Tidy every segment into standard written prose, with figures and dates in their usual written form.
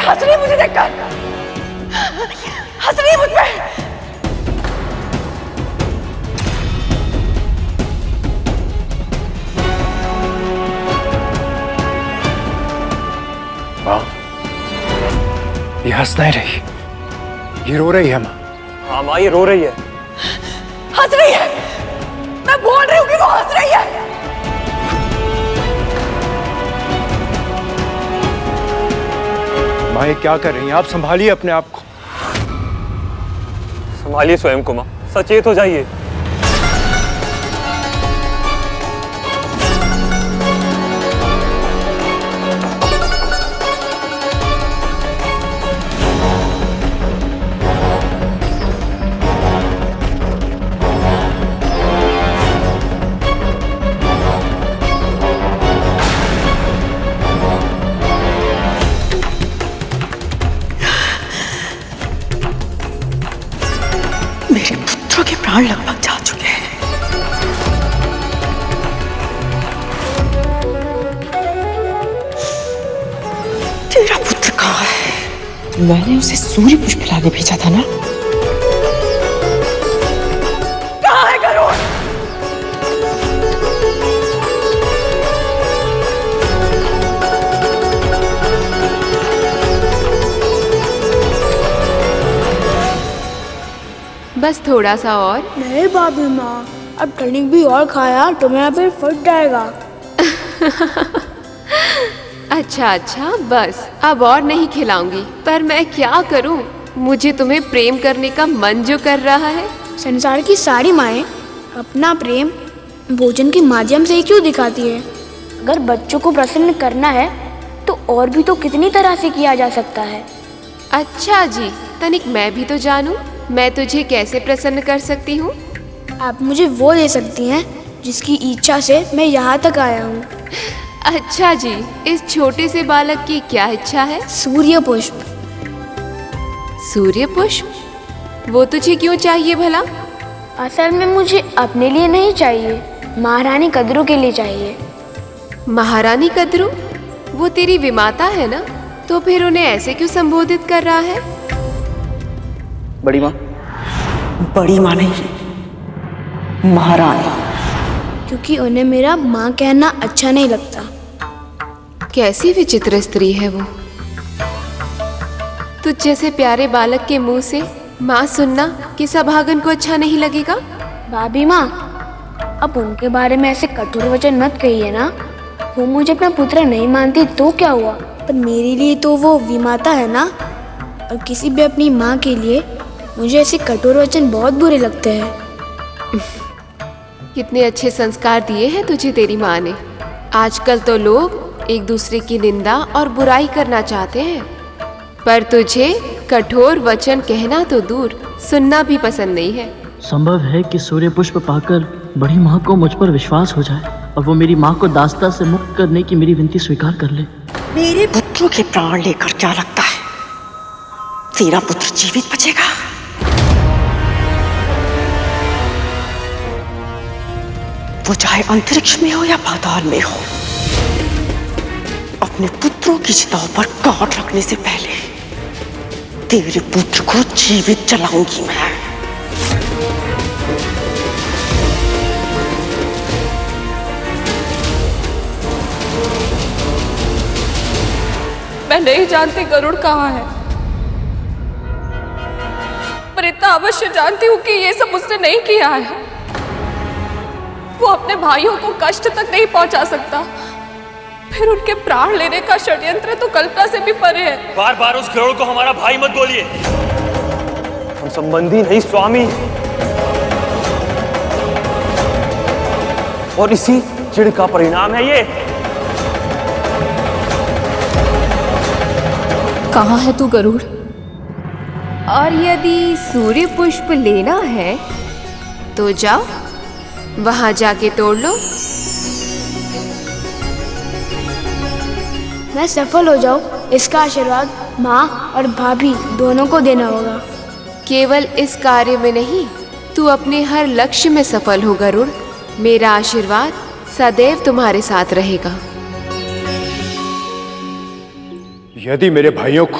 हंस रही मुझे देखकर, हंस रही मुझ पे। माँ, ये हंस नहीं रही, ये रो रही है माँ। हाँ माँ, ये रो रही है। हंस रही है, मैं बोल रही हूँ कि वो हंस रही है। माँ, ये क्या कर रही हैं आप? संभालिए अपने आप को। संभालिए स्वयं को माँ, सचेत हो जाइए। मेरे पुत्रों के प्राण लगभग जा चुके हैं। तेरा पुत्र कहाँ है? मैंने उसे सूर्य पुष्प लाने भेजा था ना। कहाँ है गरुड़? बस थोड़ा सा और। नहीं भाभी माँ, अब टॉनिक भी और खाया तो मेरा पेट फट जाएगा। अच्छा, बस अब और नहीं खिलाऊंगी। पर मैं क्या करूं? मुझे तुम्हें प्रेम करने का मन जो कर रहा है। संसार की सारी माएं अपना प्रेम भोजन के माध्यम से ही क्यों दिखाती है? अगर बच्चों को प्रसन्न करना है तो और भी तो कितनी तरह से किया जा सकता है। अच्छा जी, तनिक मैं भी तो जानूं, मैं तुझे कैसे प्रसन्न कर सकती हूँ? आप मुझे वो दे सकती हैं जिसकी इच्छा से मैं यहाँ तक आया हूँ। अच्छा जी, इस छोटे से बालक की क्या इच्छा है? सूर्य पुष्प। सूर्य पुष्प? वो तुझे क्यों चाहिए भला? असल में मुझे अपने लिए नहीं चाहिए, महारानी कद्रू के लिए चाहिए। महारानी कद्रू? वो तेरी विमाता है ना, तो फिर उन्हें ऐसे क्यों संबोधित कर रहा है? बड़ी माँ। बड़ी माँ नहीं, महारानी। क्योंकि उन्हें मेरा माँ कहना अच्छा नहीं लगता। कैसी विचित्र स्त्री है वो। तुझ जैसे प्यारे बालक के मुंह से माँ सुनना कि सभागन को अच्छा नहीं लगेगा। भाभी माँ, अब उनके बारे में ऐसे कठोर वचन मत कहिए ना। वो मुझे अपना पुत्र नहीं मानती तो क्या हुआ, पर मेरे लिए तो वो विमाता है ना। और किसी भी अपनी माँ के लिए मुझे ऐसे कठोर वचन बहुत बुरे लगते हैं। कितने अच्छे संस्कार दिए हैं तुझे तेरी माँ ने। आजकल तो लोग एक दूसरे की निंदा और बुराई करना चाहते हैं, पर तुझे कठोर वचन कहना तो दूर, सुनना भी पसंद नहीं है। संभव है कि सूर्य पुष्प पाकर बड़ी माँ को मुझ पर विश्वास हो जाए और वो मेरी माँ को दास्ता से मुक्त करने की मेरी विनती स्वीकार कर ले। मेरे पुत्रों के प्राण लेकर क्या लगता है तेरा पुत्र जीवित बचेगा? वो चाहे अंतरिक्ष में हो या पाताल में हो, अपने पुत्रों की चिताओं पर काट रखने से पहले तेरे पुत्र को जीवित जलाऊंगी मैं नहीं जानती गरुड़ कहाँ है, पर इतना अवश्य जानती हूँ कि ये सब उसने नहीं किया है। वो अपने भाइयों को कष्ट तक नहीं पहुंचा सकता, फिर उनके प्राण लेने का षड्यंत्र तो कल्पना से भी परे है। बार बार उस गरुड़ को हमारा भाई मत बोलिए। हम संबंधी नहीं, स्वामी। और इसी चिढ़ का परिणाम है ये। कहाँ है तू गरुड़? और यदि सूर्य पुष्प लेना है तो जाओ, वहां जाके तोड़ लो। मैं सफल हो जाऊं, इसका आशीर्वाद माँ और भाभी दोनों को देना होगा। केवल इस कार्य में नहीं, तू अपने हर लक्ष्य में सफल हो गरुड़। मेरा आशीर्वाद सदैव तुम्हारे साथ रहेगा। यदि मेरे भाइयों को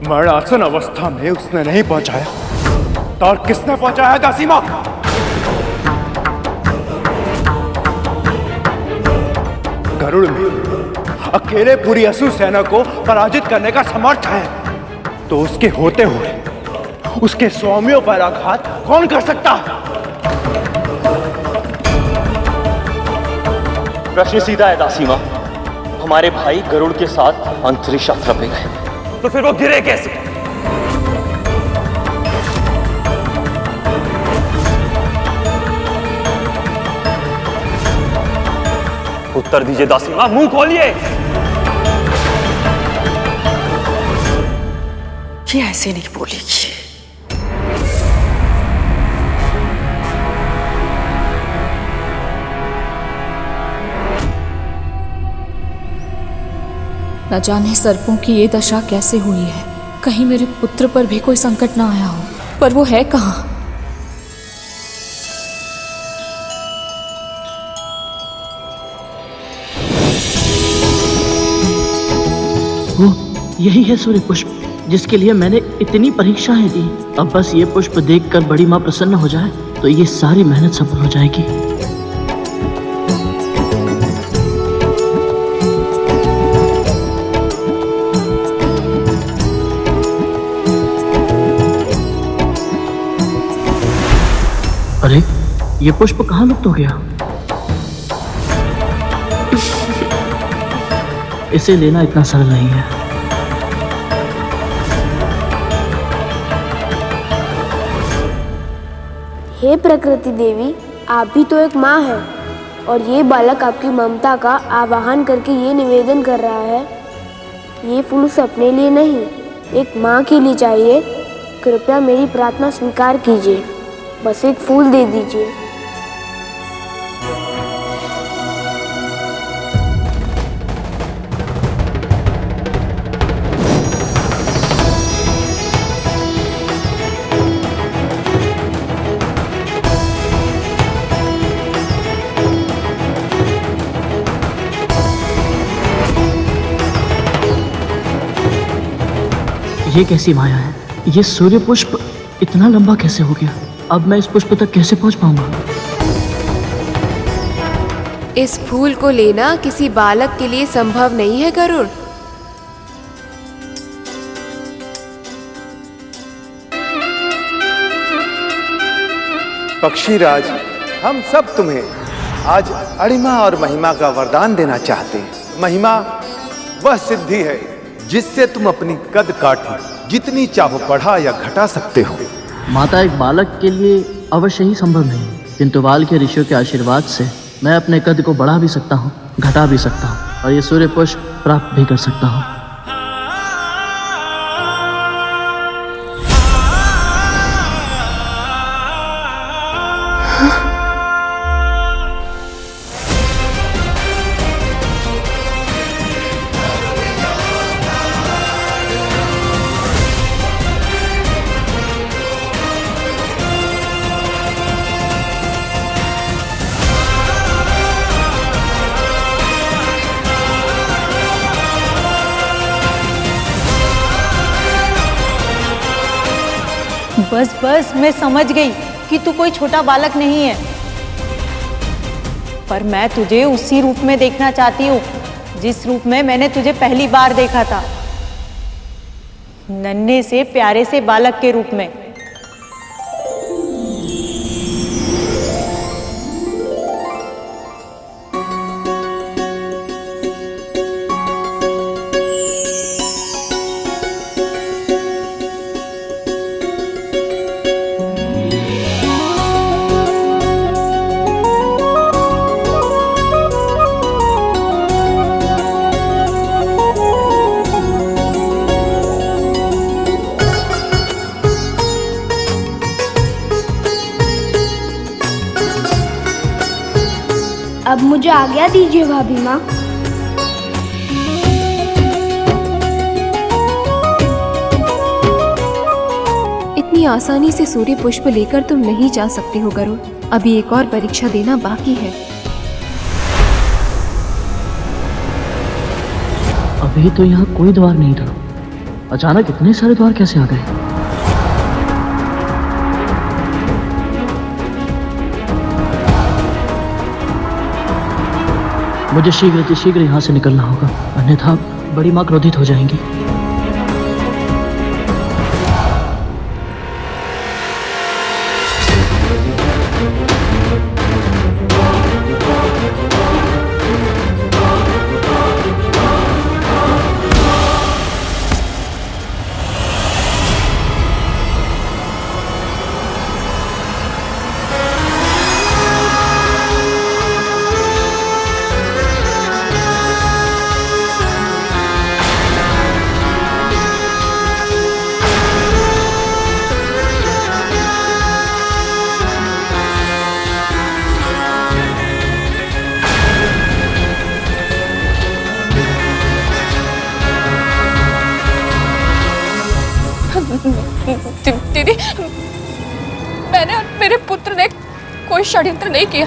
मरणासन अवस्था में उसने नहीं पहुंचाया तो और किसने पहुंचाया दासीमा? गरुड़ में अकेले पूरी असुर सेना को पराजित करने का समर्थ है, तो उसके होते हुए उसके स्वामियों पर आघात कौन कर सकता? प्रश्न सीधा है दासीमा, हमारे भाई गरुड़ के साथ अंतरिक्ष यात्रा पे गए, तो फिर वो गिरे कैसे? उत्तर दीजिए दासीमा, मुंह खोलिए। ये ऐसे नहीं बोलेगी। न जाने सर्पों की ये दशा कैसे हुई है। कहीं मेरे पुत्र पर भी कोई संकट ना आया हो, पर वो है कहाँ? वो यही है सूर्य पुष्प जिसके लिए मैंने इतनी परीक्षाएं दी। अब बस ये पुष्प देखकर बड़ी माँ प्रसन्न हो जाए तो ये सारी मेहनत सफल हो जाएगी। अरे ये पुष्प कहाँ लुप्त हो गया? इसे लेना इतना सरल नहीं है। हे प्रकृति देवी, आप भी तो एक माँ है और ये बालक आपकी ममता का आवाहन करके ये निवेदन कर रहा है। ये फूल उसे अपने लिए नहीं, एक माँ के लिए चाहिए। कृपया मेरी प्रार्थना स्वीकार कीजिए, बस एक फूल दे दीजिए। ये कैसी माया है? ये सूर्य पुष्प इतना लंबा कैसे हो गया? अब मैं इस पुष्प तक कैसे पहुंच पाऊंगा? इस फूल को लेना किसी बालक के लिए संभव नहीं है गरुड़। पक्षीराज, हम सब तुम्हें आज अणिमा और महिमा का वरदान देना चाहते हैं। महिमा वह सिद्धि है जिससे तुम अपनी कद काठी जितनी चाहो बढ़ा या घटा सकते हो। माता, एक बालक के लिए अवश्य ही संभव नहीं, किंतु वाल के ऋषियों के आशीर्वाद से मैं अपने कद को बढ़ा भी सकता हूँ, घटा भी सकता हूँ और ये सूर्य पुष्प प्राप्त भी कर सकता हूँ। बस बस, मैं समझ गई कि तू कोई छोटा बालक नहीं है, पर मैं तुझे उसी रूप में देखना चाहती हूँ जिस रूप में मैंने तुझे पहली बार देखा था, नन्हे से प्यारे से बालक के रूप में। अब मुझे आज्ञा दीजिए भाभी माँ। इतनी आसानी से सूर्य पुष्प लेकर तुम नहीं जा सकते हो गरुड़। अभी एक और परीक्षा देना बाकी है। अभी तो यहाँ कोई द्वार नहीं था, अचानक इतने सारे द्वार कैसे आ गए? मुझे शीघ्र यहाँ से निकलना होगा, अन्यथा बड़ी माँ क्रोधित हो जाएंगी। दीदी, मैंने और मेरे पुत्र ने कोई षड्यंत्र नहीं किया।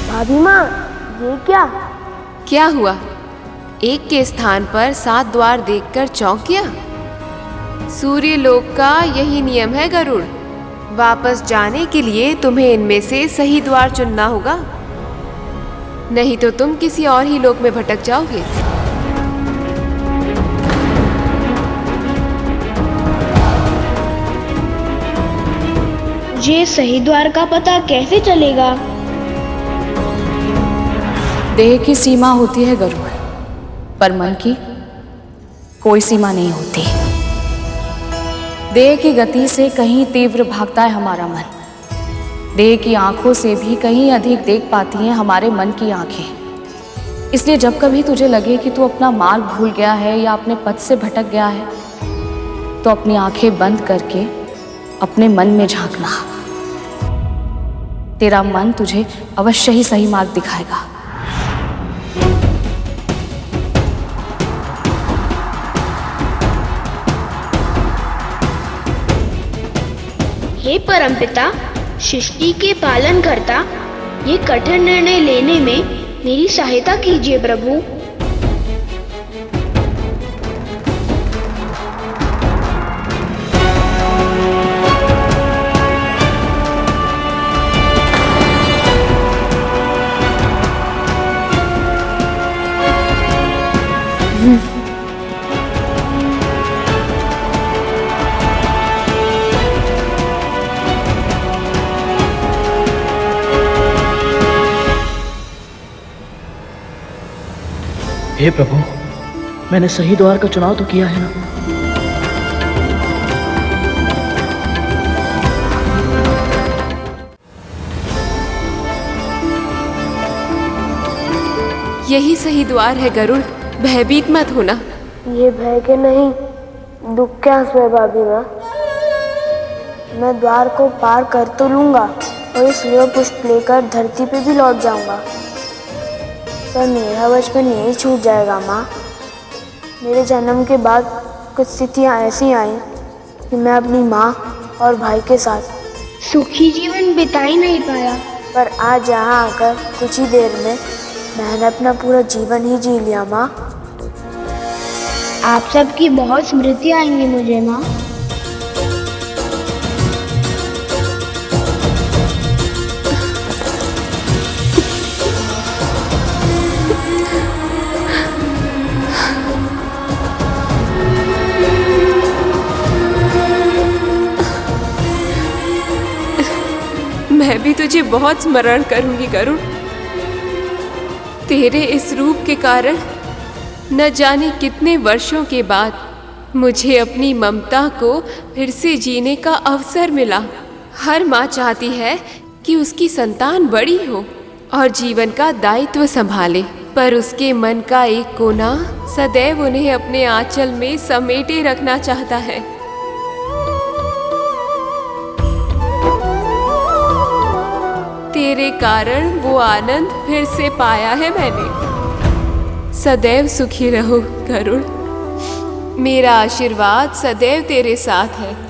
भाभी माँ, ये क्या? क्या हुआ? एक के स्थान पर 7 द्वार देखकर चौंक गया? सूर्य लोक का यही नियम है गरुड़। वापस जाने के लिए तुम्हें इनमें से सही द्वार चुनना होगा, नहीं तो तुम किसी और ही लोक में भटक जाओगे। मुझे सही द्वार का पता कैसे चलेगा? देह की सीमा होती है गरुड़, पर मन की कोई सीमा नहीं होती। देह की गति से कहीं तीव्र भागता है हमारा मन। देह की आंखों से भी कहीं अधिक देख पाती हैं हमारे मन की आंखें। इसलिए जब कभी तुझे लगे कि तू अपना मार्ग भूल गया है या अपने पथ से भटक गया है, तो अपनी आंखें बंद करके अपने मन में झांकना। तेरा मन तुझे अवश्य ही सही मार्ग दिखाएगा। हे परमपिता, सृष्टि के पालन करता, ये कठिन निर्णय लेने में मेरी सहायता कीजिए प्रभु। हे प्रभु, मैंने सही द्वार का चुनाव तो किया है ना? यही सही द्वार है गरुड़, भयभीत मत होना। ये भय के नहीं, दुख के आंसू है भाभी माँ। मैं द्वार को पार कर तो लूंगा और ये सूर्य पुष्प लेकर धरती पे भी लौट जाऊंगा, पर मेरा बचपन यही छूट जाएगा माँ। मेरे जन्म के बाद कुछ स्थितियाँ ऐसी आई कि मैं अपनी माँ और भाई के साथ सुखी जीवन बिता ही नहीं पाया, पर आज यहाँ आकर कुछ ही देर में मैंने अपना पूरा जीवन ही जी लिया माँ। आप सबकी बहुत स्मृति आएंगी मुझे माँ। मैं भी तुझे बहुत स्मरण करूंगी गरुड़। तेरे इस रूप के कारण न जाने कितने वर्षों के बाद मुझे अपनी ममता को फिर से जीने का अवसर मिला। हर माँ चाहती है कि उसकी संतान बड़ी हो और जीवन का दायित्व संभाले, पर उसके मन का एक कोना सदैव उन्हें अपने आंचल में समेटे रखना चाहता है। तेरे कारण वो आनंद फिर से पाया है मैंने। सदैव सुखी रहो गरुड़। मेरा आशीर्वाद सदैव तेरे साथ है।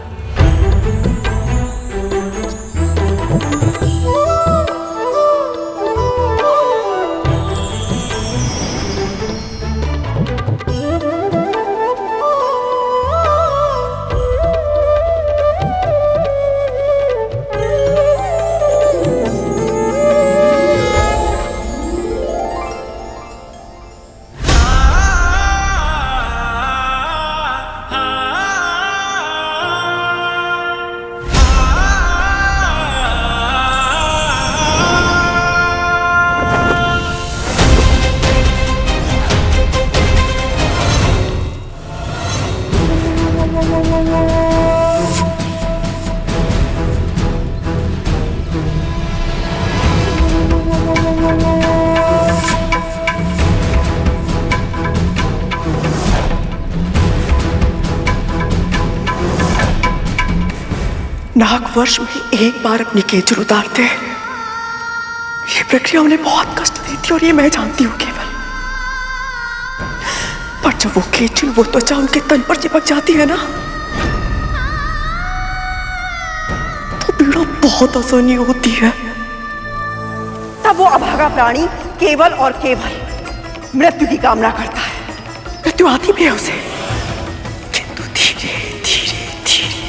नाग वर्ष में एक बार अपनी केचुल उतारते हैं। ये प्रक्रिया उन्हें बहुत कष्ट देती और ये मैं जानती हूँ केवल। पर जब वो केचुल वो त्वचा उनके तन पर चिपक जाती है ना, तो पीड़ा बहुत आसानी होती है। तब वो अभागा प्राणी केवल और केवल मृत्यु की कामना करता है। मृत्यु आती भी है उसे, किंतु धीरे धीरे धीरे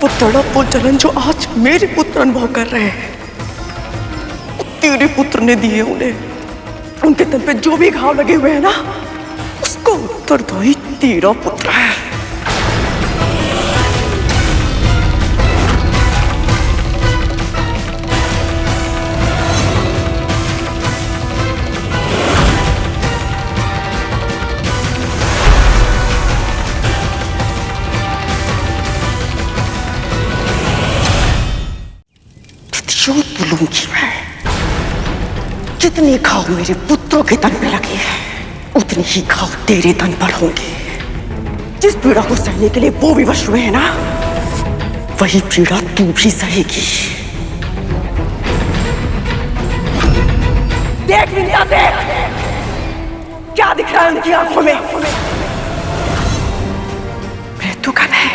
वो तड़प वो जलन जो आज मेरे पुत्र अनुभव कर रहे हैं, तेरे पुत्र ने दिए उन्हें। उनके तन पे जो भी घाव लगे हुए हैं ना, उसको उत्तरदायी तेरा पुत्र है। जो बोलूंगी मैं, जितने घाव मेरे पुत्रों के तन पे लगे हैं, उतने ही घाव तेरे तन पर होंगे। जिस पीड़ा को सहने के लिए वो विवश हुए हैं ना, वही पीड़ा तू भी सहेगी। देख विद्या, देख क्या दिख रहा है उनकी आंखों में। मृत्यु का नहीं,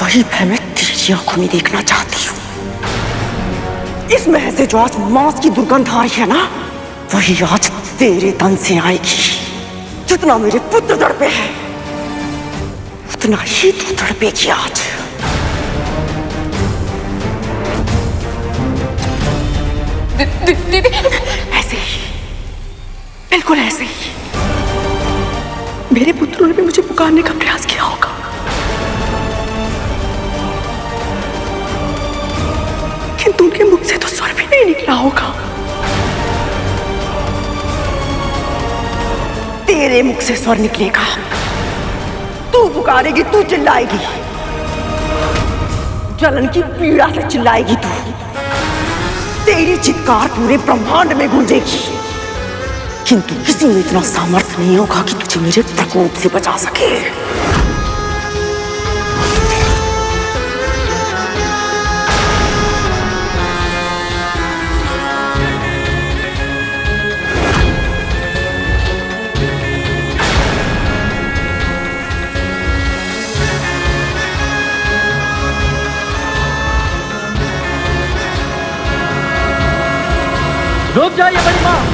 वही भय मैं तेरी आंखों में देखना चाहती हूँ। इस महल से जो आज मांस की दुर्गंध आ रही है ना, वही आज तेरे तन से आएगी। जितना मेरे पुत्र तड़पे हैं, उतना ही तू तड़पेगी आज। दीदी, ऐसे ही, बिल्कुल ऐसे ही मेरे पुत्रों ने भी मुझे पुकारने का प्रयास किया होगा, किंतु उनके मुख से तो स्वर भी नहीं निकला होगा। तेरे मुख से स्वर निकलेगा। तू पुकारेगी, तू चिल्लाएगी, जलन की पीड़ा से चिल्लाएगी तू। तेरी चित्कार पूरे ब्रह्मांड में गूंजेगी, किंतु किसी में इतना सामर्थ्य नहीं होगा कि तुझे मेरे प्रकोप से बचा सके। रुक जाइए बड़ी माँ।